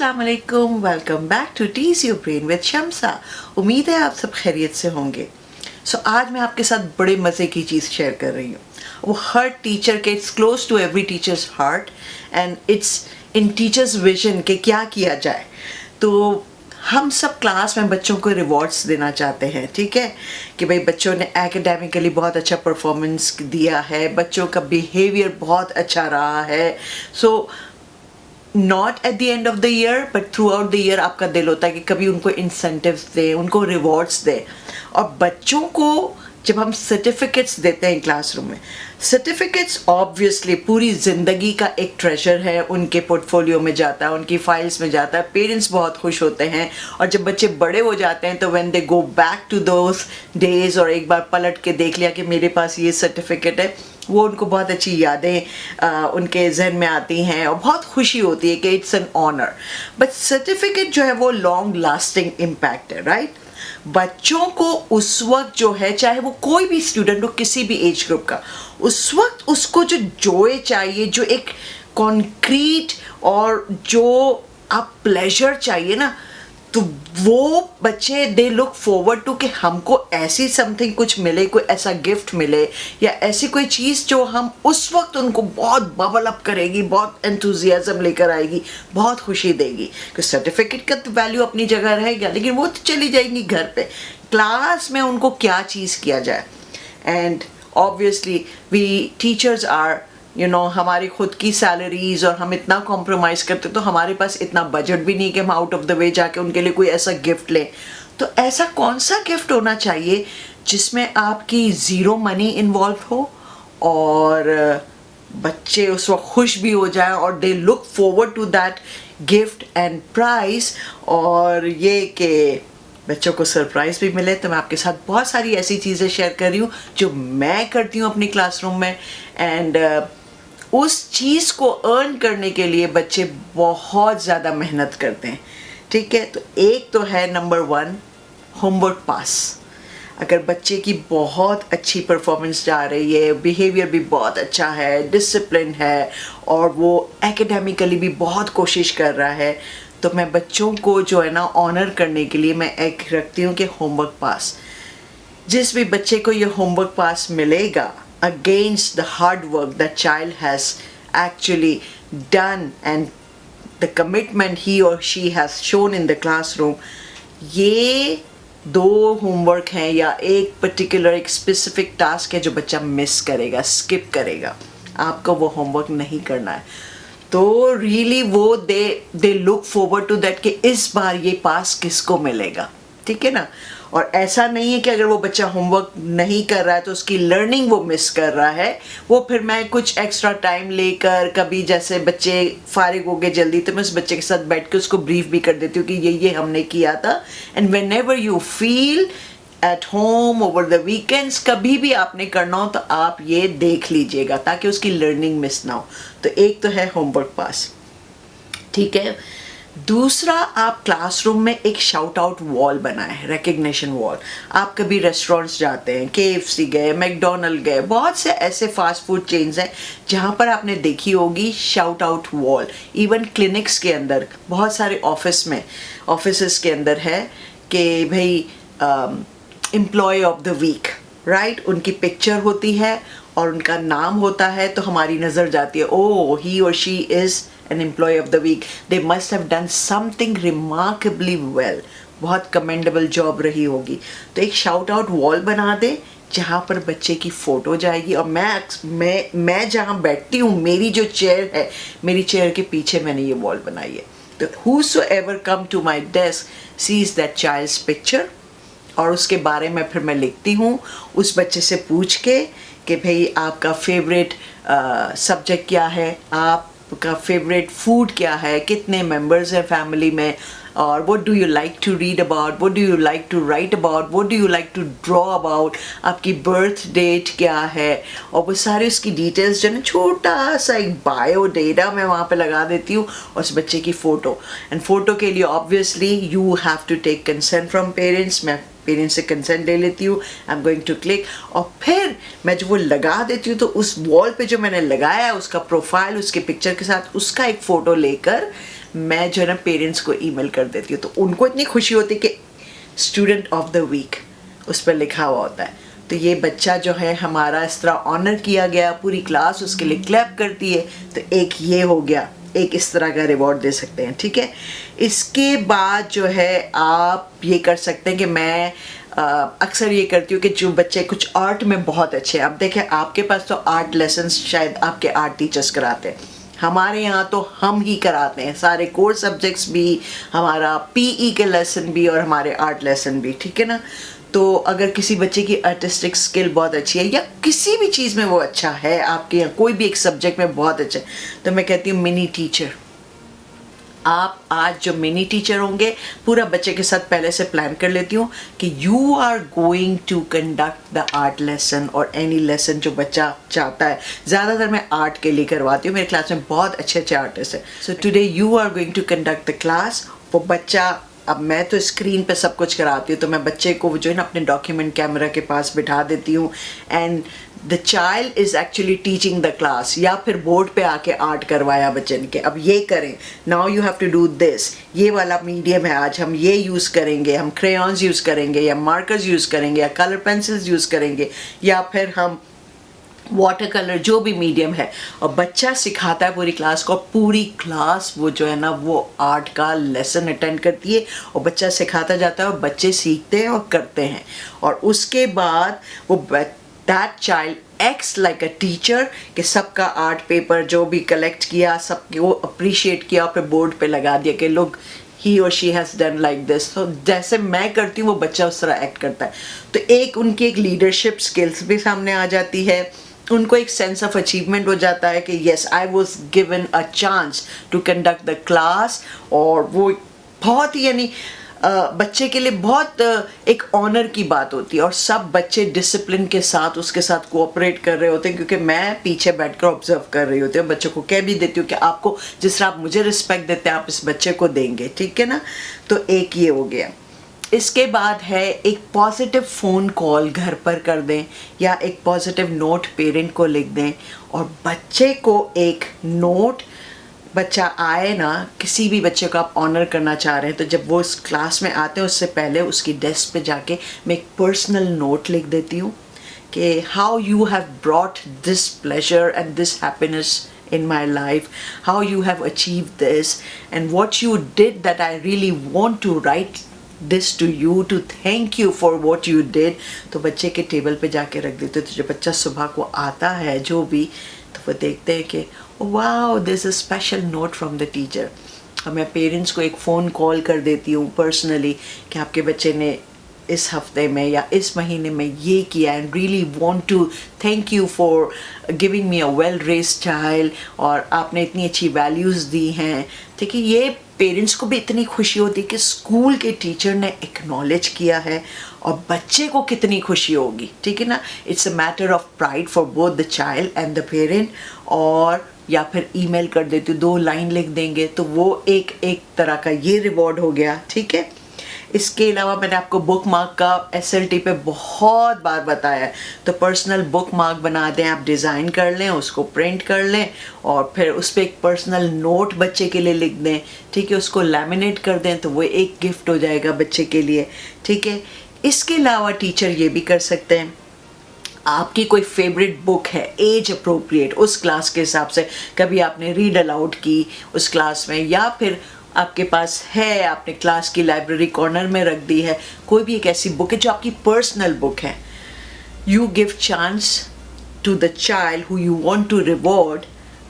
अस्सलाम वालेकुम, welcome back to tease your brain with Shamsa. उम्मीद है आप सब खैरियत से होंगे। आज मैं आपके साथ बड़े मज़े की चीज़ शेयर कर रही हूँ। वो हर टीचर के it's close to every teachers heart and it's in teachers vision के क्या किया जाए। तो हम सब क्लास में बच्चों को रिवॉर्ड्स देना चाहते हैं, ठीक है, कि भाई बच्चों ने एकेडमिकली बहुत अच्छा परफॉर्मेंस दिया है, बच्चों का बिहेवियर बहुत अच्छा रहा है। Not at the end of the year but through out the year आपका दिल होता है कि कभी उनको इंसेंटिव्स दें, उनको रिवॉर्ड्स दें। और बच्चों को जब हम सर्टिफिकेट्स देते हैं क्लासरूम में, सर्टिफिकेट्स ऑब्वियसली पूरी ज़िंदगी का एक ट्रेजर है, उनके पोर्टफोलियो में जाता है, उनकी फाइल्स में जाता है, पेरेंट्स बहुत खुश होते हैं। और जब बच्चे बड़े हो जाते हैं तो when they go back to those days और एक बार पलट के देख लिया कि मेरे पास ये सर्टिफिकेट है, वो उनको बहुत अच्छी यादें उनके जहन में आती हैं और बहुत खुशी होती है कि it's an honour. But certificate जो है वो लॉन्ग लास्टिंग इम्पैक्ट है, राइट। बच्चों को उस वक्त जो है, चाहे वो कोई भी स्टूडेंट हो किसी भी एज ग्रुप का, उस वक्त उसको जो जॉय चाहिए, जो एक कॉन्क्रीट और जो आप प्लेजर चाहिए ना, तो वो बच्चे दे लुक फॉरवर्ड टू कि हमको ऐसी समथिंग कुछ मिले, कोई ऐसा गिफ्ट मिले या ऐसी कोई चीज़ जो हम उस वक्त उनको बहुत बबल अप करेगी, बहुत एंथुजियाज्म लेकर आएगी, बहुत खुशी देगी। कि सर्टिफिकेट का तो वैल्यू अपनी जगह रहेगा, लेकिन वो तो चली जाएगी घर पे। क्लास में उनको क्या चीज़ किया जाए। And obviously we teachers are हमारी खुद की सैलरीज और हम इतना कॉम्प्रोमाइज़ करते तो हमारे पास इतना बजट भी नहीं कि हम आउट ऑफ द वे जाके उनके लिए कोई ऐसा गिफ्ट लें। तो ऐसा कौन सा गिफ्ट होना चाहिए जिसमें आपकी ज़ीरो मनी इन्वॉल्व हो और बच्चे उस वक्त खुश भी हो जाए और they look forward to that gift and prize, और ये कि बच्चों को सरप्राइज़ भी मिले। तो मैं आपके साथ बहुत सारी ऐसी चीज़ें शेयर कर रही हूँ जो मैं करती हूँ अपनी क्लासरूम में। एंड उस चीज़ को अर्न करने के लिए बच्चे बहुत ज़्यादा मेहनत करते हैं, ठीक है। तो एक तो है नंबर 1 होमवर्क पास। अगर बच्चे की बहुत अच्छी परफॉर्मेंस जा रही है, बिहेवियर भी बहुत अच्छा है, डिसिप्लिन है और वो एकेडमिकली भी बहुत कोशिश कर रहा है, तो मैं बच्चों को जो है ना ऑनर करने के लिए मैं एक रखती हूँ कि होमवर्क पास। जिस भी बच्चे को ये होमवर्क पास मिलेगा against the hard work that child has actually done and the commitment he or she has shown in the classroom, ये 2 होमवर्क हैं या एक पर्टिकुलर एक स्पेसिफिक टास्क है जो बच्चा मिस करेगा, स्किप करेगा, आपको वो होमवर्क नहीं करना है। तो रियली वो they look forward to that कि इस बार ये पास किसको मिलेगा, ठीक है ना। और ऐसा नहीं है कि अगर वो बच्चा होमवर्क नहीं कर रहा है तो उसकी लर्निंग वो मिस कर रहा है। वो फिर मैं कुछ एक्स्ट्रा टाइम लेकर, कभी जैसे बच्चे फारिग हो गए जल्दी तो मैं उस बच्चे के साथ बैठ के उसको ब्रीफ भी कर देती हूँ कि ये हमने किया था। And when ever you feel at home over the weekends, कभी भी आपने करना हो तो आप ये देख लीजिएगा ताकि उसकी लर्निंग मिस ना हो। तो एक तो है होमवर्क पास, ठीक है। दूसरा, आप क्लासरूम में एक शाउट आउट वॉल बनाए, रिकग्निशन वॉल। आप कभी रेस्टोरेंट्स जाते हैं, KFC गए, मैकडोनल्ड गए, बहुत से ऐसे फास्ट फूड चेन्स हैं जहाँ पर आपने देखी होगी shout out wall. Even clinics के अंदर, बहुत सारे ऑफिसेस के अंदर है कि भाई employ of the week, right, उनकी पिक्चर होती है और उनका नाम होता है, तो हमारी नज़र जाती है, ओ ही और she is an employee of the week, they must have done something remarkably well, बहुत commendable job रही होगी। तो एक shout out wall बना दे जहाँ पर बच्चे की फ़ोटो जाएगी और मैं जहाँ बैठती हूँ, मेरी जो चेयर है, मेरी चेयर के पीछे मैंने ये वॉल बनाई है। तो whosoever come to my desk sees that child's picture, और उसके बारे में फिर मैं लिखती हूँ उस बच्चे से पूछ के कि भाई आपका फेवरेट सब्जेक्ट क्या है, आपका फेवरेट फूड क्या है, कितने मेंबर्स हैं फैमिली में, और what do you like to read about, what do you like to write about, what do you like to draw about, आपकी बर्थ डेट क्या है, और वो सारी उसकी डिटेल्स जो है ना, छोटा सा एक बायो डेटा मैं वहाँ पे लगा देती हूँ, और उस बच्चे की फ़ोटो। एंड फ़ोटो के लिए obviously you have to take consent from parents. मैं पेरेंट्स से कंसेंट ले लेती हूँ, I am going to click, और फिर मैं जो वो लगा देती हूँ तो उस वॉल पे जो मैंने लगाया है उसका प्रोफाइल उसके पिक्चर के साथ उसका एक फ़ोटो लेकर मैं जो है ना पेरेंट्स को ईमेल कर देती हूँ, तो उनको इतनी खुशी होती है कि स्टूडेंट ऑफ द वीक उस पर लिखा हुआ होता है। तो ये बच्चा जो है हमारा इस तरह ऑनर किया गया, पूरी क्लास उसके लिए क्लैप करती है, तो एक ये हो गया, एक इस तरह का रिवॉर्ड दे सकते हैं, ठीक है। इसके बाद जो है आप ये कर सकते हैं कि मैं अक्सर ये करती हूँ कि जो बच्चे कुछ आर्ट में बहुत अच्छे हैं, अब देखें आपके पास तो आर्ट लेसन्स शायद आपके आर्ट टीचर्स कराते हैं, हमारे यहाँ तो हम ही कराते हैं, सारे कोर सब्जेक्ट्स भी, हमारा पीई के लेसन भी और हमारे आर्ट लेसन भी, ठीक है ना। तो अगर किसी बच्चे की आर्टिस्टिक स्किल बहुत अच्छी है या किसी भी चीज़ में वो अच्छा है, आपके यहाँ कोई भी एक सब्जेक्ट में बहुत अच्छा है, तो मैं कहती हूँ मिनी टीचर। आप आज जो मिनी टीचर होंगे, पूरा बच्चे के साथ पहले से प्लान कर लेती हूँ कि you are going to conduct the art lesson और एनी लेसन जो बच्चा चाहता है। ज़्यादातर मैं आर्ट के लिए करवाती हूँ, मेरे क्लास में बहुत अच्छे अच्छे आर्टिस्ट हैं। So today you are going to conduct the class. वो बच्चा, अब मैं तो स्क्रीन पे सब कुछ कराती हूँ, तो मैं बच्चे को जो है ना अपने डॉक्यूमेंट कैमरा के पास बिठा देती हूँ, and the child is actually teaching the class, या फिर बोर्ड पे आके आर्ट करवाया बच्चे ने कि अब ये करें, now you have to do this, ये वाला मीडियम है, आज हम ये यूज़ करेंगे, हम क्रेयॉन्स यूज़ करेंगे या मार्कर्स यूज़ करेंगे या कलर पेंसिल्स यूज़ करेंगे या फिर हम वाटर कलर, जो भी मीडियम है। और बच्चा सिखाता है पूरी क्लास को, पूरी क्लास वो जो है ना वो आर्ट का लेसन अटेंड करती है और बच्चा सिखाता जाता है और बच्चे सीखते हैं और करते हैं। और उसके बाद वो that child acts like a teacher कि सबका आर्ट पेपर जो भी कलेक्ट किया सबको अप्रिशिएट किया और फिर बोर्ड पे लगा दिया कि लोग ही और she has done like this. तो जैसे मैं करती हूँ वो बच्चा उस तरह एक्ट करता है। तो एक उनकी एक लीडरशिप स्किल्स भी सामने आ जाती है, उनको एक सेंस ऑफ अचीवमेंट हो जाता है कि yes I was given a chance to conduct the class. और वो बहुत ही यानी बच्चे के लिए बहुत एक ऑनर की बात होती है और सब बच्चे डिसिप्लिन के साथ उसके साथ कोऑपरेट कर रहे होते हैं, क्योंकि मैं पीछे बैठकर ऑब्जर्व कर रही होती हूँ। बच्चों को कह भी देती हूँ कि आपको जिस तरह आप मुझे रिस्पेक्ट देते हैं आप इस बच्चे को देंगे, ठीक है ना। तो एक ये हो गया। इसके बाद है एक पॉजिटिव फ़ोन कॉल घर पर कर दें या एक पॉजिटिव नोट पेरेंट को लिख दें और बच्चे को एक नोट, बच्चा आए ना, किसी भी बच्चे को आप ऑनर करना चाह रहे हैं तो जब वो इस क्लास में आते हैं उससे पहले उसकी डेस्क पे जाके मैं एक पर्सनल नोट लिख देती हूँ कि how you have brought this pleasure and this happiness in my life, how you have achieved this and what you did that I really want to write this to you to thank you for what you did। तो बच्चे के table पे जाके रख देते। तो जब बच्चा सुबह को आता है जो भी, तो वो देखते हैं कि wow this is special note from the teacher. और मैं पेरेंट्स को एक फ़ोन कॉल कर देती हूँ पर्सनली कि आपके बच्चे ने इस हफ्ते में या इस महीने में ये किया and really want to thank you for giving me a well raised child, और आपने इतनी अच्छी वैल्यूज़ दी हैं, ठीक है। ये पेरेंट्स को भी इतनी खुशी होती है कि स्कूल के टीचर ने एक्नॉलेज किया है, और बच्चे को कितनी खुशी होगी, ठीक है ना। It's a matter of pride for both the child and the parent. और या फिर ईमेल कर देते, 2 लाइन लिख देंगे, तो वो एक तरह का ये रिवॉर्ड हो गया, ठीक है। इसके अलावा मैंने आपको बुक मार्क का SLT पे बहुत बार बताया है, तो पर्सनल बुक मार्क बना दें, आप डिज़ाइन कर लें, उसको प्रिंट कर लें और फिर उस पर एक पर्सनल नोट बच्चे के लिए लिख दें, ठीक है। उसको लैमिनेट कर दें तो वो एक गिफ्ट हो जाएगा बच्चे के लिए, ठीक है। इसके अलावा टीचर ये भी कर सकते हैं, आपकी कोई फेवरेट बुक है एज अप्रोप्रिएट उस क्लास के हिसाब से, कभी आपने रीड अलाउड की उस क्लास में या फिर आपके पास है, आपने क्लास की लाइब्रेरी कॉर्नर में रख दी है, कोई भी एक ऐसी बुक है जो आपकी पर्सनल बुक है, you give chance to the child who you want to reward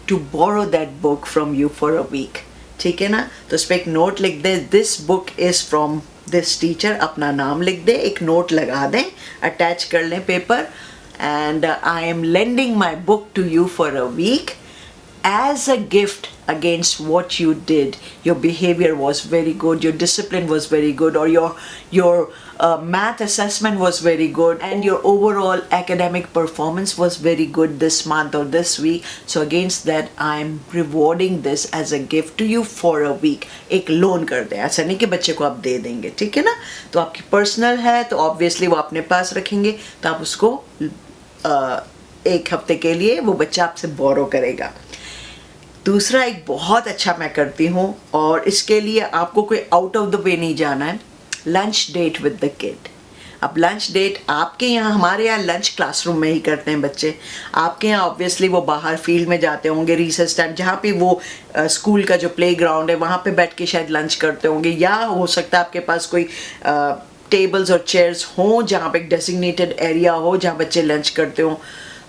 to borrow that book from you for a week, ठीक है ना। तो उस पर एक नोट लिख दें, this book is from this teacher, अपना नाम लिख दें, एक नोट लगा दें, अटैच कर लें paper, and I am lending my book to you for a week as a gift against what you did. Your behavior was very good, your discipline was very good, or your math assessment was very good, and your overall academic performance was very good this month or this week. So against that I am rewarding this as a gift to you for a week. एक loan कर दें, ऐसा नहीं कि बच्चे को आप दे देंगे, ठीक है ना। तो आपकी पर्सनल है तो ऑब्वियसली वो अपने पास रखेंगे, तो आप उसको एक हफ्ते के लिए वो बच्चा आपसे बोरो करेगा। दूसरा एक बहुत अच्छा मैं करती हूँ, और इसके लिए आपको कोई आउट ऑफ द वे नहीं जाना है, lunch date with the kid. अब लंच डेट आपके यहाँ, हमारे यहाँ लंच क्लासरूम में ही करते हैं बच्चे, आपके यहाँ ऑब्वियसली वो बाहर फील्ड में जाते होंगे, रिसेस टाइम जहाँ पे वो स्कूल का जो प्लेग्राउंड है वहाँ पे बैठ के शायद लंच करते होंगे, या हो सकता है आपके पास कोई टेबल्स और चेयर्स हों जहाँ पे एक डेजिग्नेटेड एरिया हो जहाँ बच्चे लंच करते हों।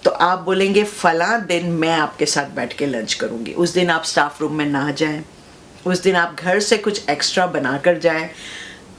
तो आप बोलेंगे फला दिन मैं आपके साथ बैठ के लंच करूँगी। उस दिन आप स्टाफ रूम में ना जाएं, उस दिन आप घर से कुछ एक्स्ट्रा बना कर जाएं,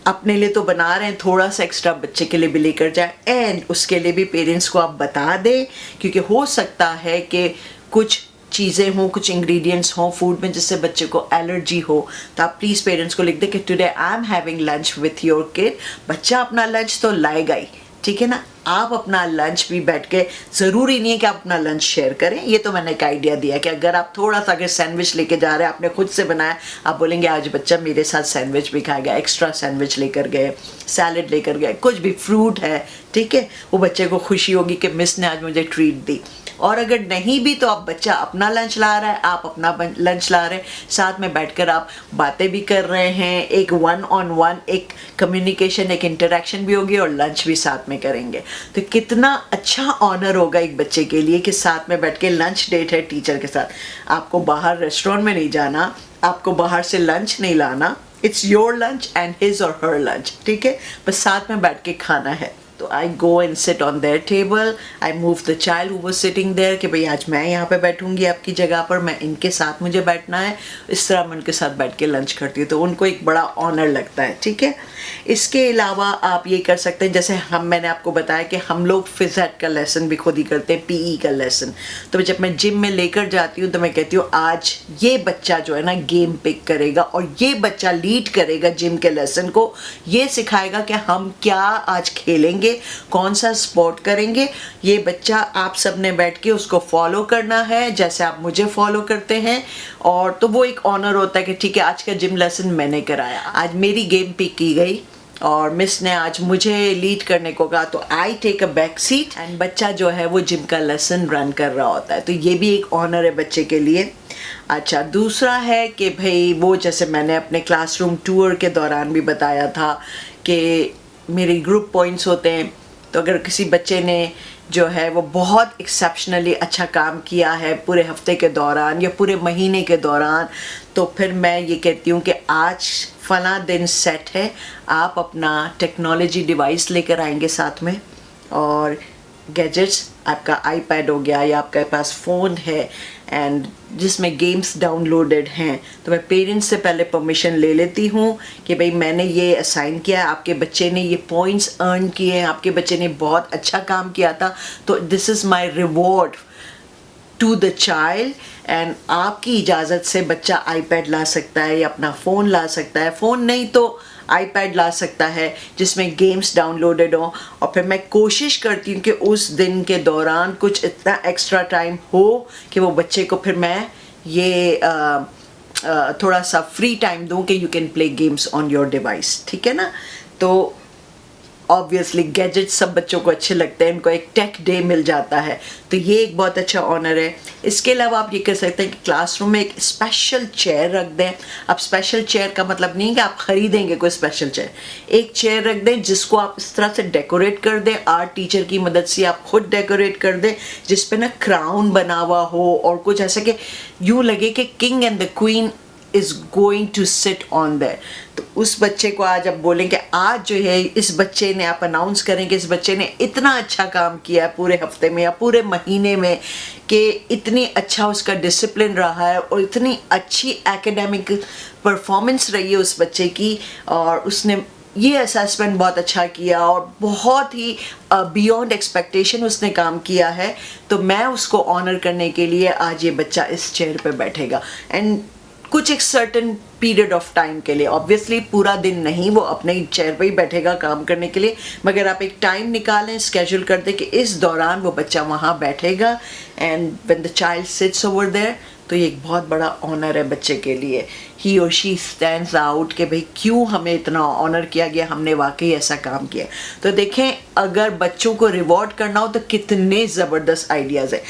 अपने लिए तो बना रहे हैं, थोड़ा सा एक्स्ट्रा बच्चे के लिए भी लेकर जाएं, एंड उसके लिए भी पेरेंट्स को आप बता दें, क्योंकि हो सकता है कि कुछ चीज़ें हों, कुछ इंग्रेडिएंट्स हों फूड में जिससे बच्चे को एलर्जी हो। तो आप प्लीज़ पेरेंट्स को लिख दें कि today I am having lunch with your kid. बच्चा अपना लंच तो लाएगा ही, ठीक है ना, आप अपना लंच भी बैठ के, ज़रूरी नहीं है कि आप अपना लंच शेयर करें। ये तो मैंने एक आइडिया दिया कि अगर आप थोड़ा सा अगर सैंडविच लेके जा रहे हैं, आपने खुद से बनाया, आप बोलेंगे आज बच्चा मेरे साथ सैंडविच भी खाएगा, एक्स्ट्रा सैंडविच लेकर गए, सैलेड लेकर गए, कुछ भी फ्रूट है, ठीक है, वो बच्चे को खुशी होगी कि मिस ने आज मुझे ट्रीट दी। और अगर नहीं भी तो आप, बच्चा अपना लंच ला रहा है, आप अपना लंच ला रहे हैं, साथ में बैठकर आप बातें भी कर रहे हैं, एक 1-on-1 एक कम्युनिकेशन, एक इंटरेक्शन भी होगी और लंच भी साथ में करेंगे। तो कितना अच्छा ऑनर होगा एक बच्चे के लिए कि साथ में बैठ के लंच डेट है टीचर के साथ। आपको बाहर रेस्टोरेंट में नहीं जाना, आपको बाहर से लंच नहीं लाना, it's your lunch and his और हर लंच, ठीक है, बस साथ में बैठ के खाना है। तो I go and sit on their table, I move the child who was sitting there कि भाई आज मैं यहाँ पे बैठूंगी आपकी जगह पर, मैं इनके साथ मुझे बैठना है, इस तरह मैं उनके साथ बैठ के लंच करती हूँ, तो उनको एक बड़ा ऑनर लगता है, ठीक है। इसके अलावा आप ये कर सकते हैं, जैसे मैंने आपको बताया कि हम लोग फिज़ेट का लेसन भी खुद ही करते हैं, पीई का लेसन। तो जब मैं जिम में लेकर जाती हूँ तो मैं कहती हूँ आज ये बच्चा जो है ना गेम पिक करेगा और ये बच्चा लीड करेगा जिम के लेसन को, ये सिखाएगा कि हम क्या आज खेलेंगे, कौन सा स्पोर्ट करेंगे। ये बच्चा आप सब ने बैठ के उसको फॉलो करना है जैसे आप मुझे फॉलो करते हैं, और तो वो एक ऑनर होता है कि ठीक है आज का जिम लेसन मैंने कराया, आज मेरी गेम पिक की गई और मिस ने आज मुझे लीड करने को कहा, तो I take a back seat and बच्चा जो है वो जिम का लेसन रन कर रहा होता है। तो ये भी एक ऑनर है बच्चे के लिए। अच्छा, दूसरा है कि भाई वो जैसे मैंने अपने क्लासरूम टूर के दौरान भी बताया था कि मेरे ग्रुप पॉइंट्स होते हैं, तो अगर किसी बच्चे ने जो है वो बहुत एक्सेप्शनली अच्छा काम किया है पूरे हफ्ते के दौरान या पूरे महीने के दौरान, तो फिर मैं ये कहती हूँ कि आज फला दिन सेट है, आप अपना टेक्नोलॉजी डिवाइस लेकर आएंगे साथ में, और गैजेट्स, आपका आईपैड हो गया या आपके पास फ़ोन है एंड जिसमें गेम्स डाउनलोडेड हैं, तो मैं पेरेंट्स से पहले परमिशन ले लेती हूँ कि भाई मैंने ये असाइन किया है, आपके बच्चे ने ये पॉइंट्स अर्न किए हैं, आपके बच्चे ने बहुत अच्छा काम किया था, तो this is my reward to the child. And आपकी इजाज़त से बच्चा आईपैड ला सकता है या अपना फ़ोन ला सकता है, फ़ोन नहीं तो आईपैड ला सकता है जिसमें गेम्स डाउनलोडेड हो। और फिर मैं कोशिश करती हूँ कि उस दिन के दौरान कुछ इतना एक्स्ट्रा टाइम हो कि वो बच्चे को फिर मैं ये थोड़ा सा फ्री टाइम दूँ कि you can play games on your device, ठीक है ना। तो ऑब्वियसली गैजेट्स सब बच्चों को अच्छे लगते हैं, इनको एक टेक डे मिल जाता है, तो ये एक बहुत अच्छा ऑनर है। इसके अलावा आप ये कर सकते हैं कि क्लासरूम में एक स्पेशल चेयर रख दें। अब स्पेशल चेयर का मतलब नहीं है कि आप खरीदेंगे कोई स्पेशल चेयर, एक चेयर रख दें जिसको आप इस तरह से डेकोरेट कर दें, आर्ट टीचर की मदद से आप खुद डेकोरेट कर दें, जिस पे ना क्राउन बना हुआ हो और कुछ ऐसा कि यूँ लगे कि king and the queen is going to sit on there। तो उस बच्चे को आज आप बोलें कि आज जो है इस बच्चे ने, आप अनाउंस करें कि इस बच्चे ने इतना अच्छा काम किया है पूरे हफ्ते में या पूरे महीने में, कि इतनी अच्छा उसका डिसिप्लिन रहा है और इतनी अच्छी एकेडमिक परफॉर्मेंस रही है उस बच्चे की, और उसने ये असेसमेंट बहुत अच्छा किया और बहुत ही बियॉन्ड एक्सपेक्टेशन उसने काम किया है, तो मैं उसको ऑनर करने के लिए आज ये बच्चा इस चेयर पे बैठेगा। एंड कुछ एक सर्टन पीरियड ऑफ टाइम के लिए, ऑब्वियसली पूरा दिन नहीं वो अपने चेयर पे ही बैठेगा काम करने के लिए, मगर आप एक टाइम निकालें, स्केड्यूल कर दें कि इस दौरान वो बच्चा वहाँ बैठेगा, and when the child sits over there तो ये एक बहुत बड़ा ऑनर है बच्चे के लिए. ही और शी स्टैंड्स आउट कि भाई क्यों हमें इतना ऑनर किया गया, हमने वाकई ऐसा काम किया. तो देखें, अगर बच्चों को रिवॉर्ड करना हो तो कितने ज़बरदस्त आइडियाज़ है.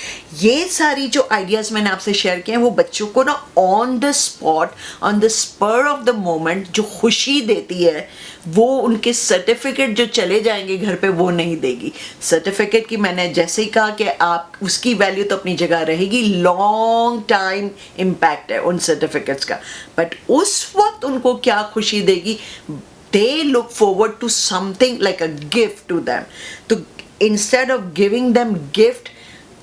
ये सारी जो आइडियाज़ मैंने आपसे शेयर किए हैं वो बच्चों को ना on the spot, on the spur of the moment जो खुशी देती है, वो उनके सर्टिफिकेट जो चले जाएंगे घर पे वो नहीं देगी. सर्टिफिकेट की मैंने जैसे ही कहा कि आप उसकी वैल्यू तो अपनी जगह रहेगी, लॉन्ग टाइम इम्पैक्ट है उन सर्टिफिकेट्स का, बट उस वक्त उनको क्या खुशी देगी, they look forward to something like a gift to them. तो instead of giving them gift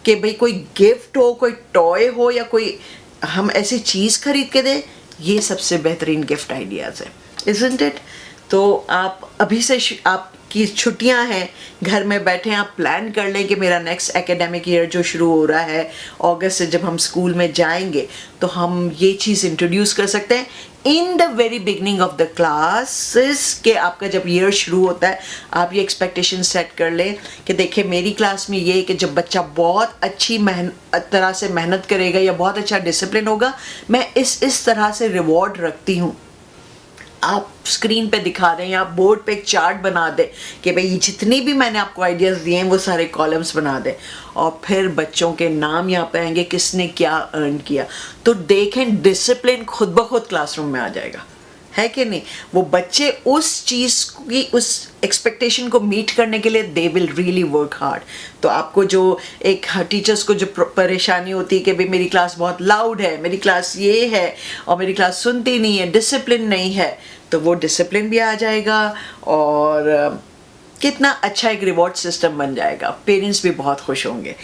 कि भाई कोई गिफ्ट हो, कोई टॉय हो या कोई हम ऐसी चीज़ खरीद के दे, ये सबसे बेहतरीन गिफ्ट आइडियाज़ है, isn't it? तो आप अभी से आपकी छुट्टियां हैं, घर में बैठे आप प्लान कर लें कि मेरा नेक्स्ट एकेडमिक ईयर जो शुरू हो रहा है अगस्त से, जब हम स्कूल में जाएंगे तो हम ये चीज़ इंट्रोड्यूस कर सकते हैं in the very beginning of the classes के आपका जब ईयर शुरू होता है आप ये एक्सपेक्टेशन सेट कर लें कि देखिए मेरी क्लास में ये कि जब बच्चा बहुत अच्छी तरह से मेहनत करेगा या बहुत अच्छा डिसिप्लिन होगा, मैं इस तरह से रिवॉर्ड रखती हूँ. आप स्क्रीन पे दिखा दें या आप बोर्ड पे एक चार्ट बना दें कि भाई जितनी भी मैंने आपको आइडियाज़ दिए हैं वो सारे कॉलम्स बना दें, और फिर बच्चों के नाम यहाँ पे आएंगे किसने क्या अर्न किया. तो देखें डिसिप्लिन खुद ब खुद क्लासरूम में आ जाएगा, है कि नहीं. वो बच्चे उस चीज़ की, उस एक्सपेक्टेशन को मीट करने के लिए they will really work hard. तो आपको जो एक टीचर्स को जो परेशानी होती है कि भाई मेरी क्लास बहुत लाउड है, मेरी क्लास ये है और मेरी क्लास सुनती नहीं है, डिसिप्लिन नहीं है, तो वो डिसिप्लिन भी आ जाएगा और कितना अच्छा एक रिवॉर्ड सिस्टम बन जाएगा. पेरेंट्स भी बहुत खुश होंगे.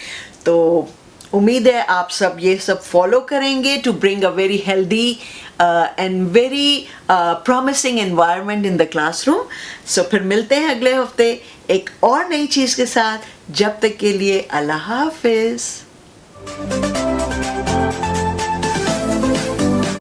तो उम्मीद है आप सब ये सब फॉलो करेंगे to bring a very healthy and very promising environment in the classroom. So फिर मिलते हैं अगले हफ्ते एक और नई चीज़ के साथ. जब तक के लिए अल्लाह हाफिज़.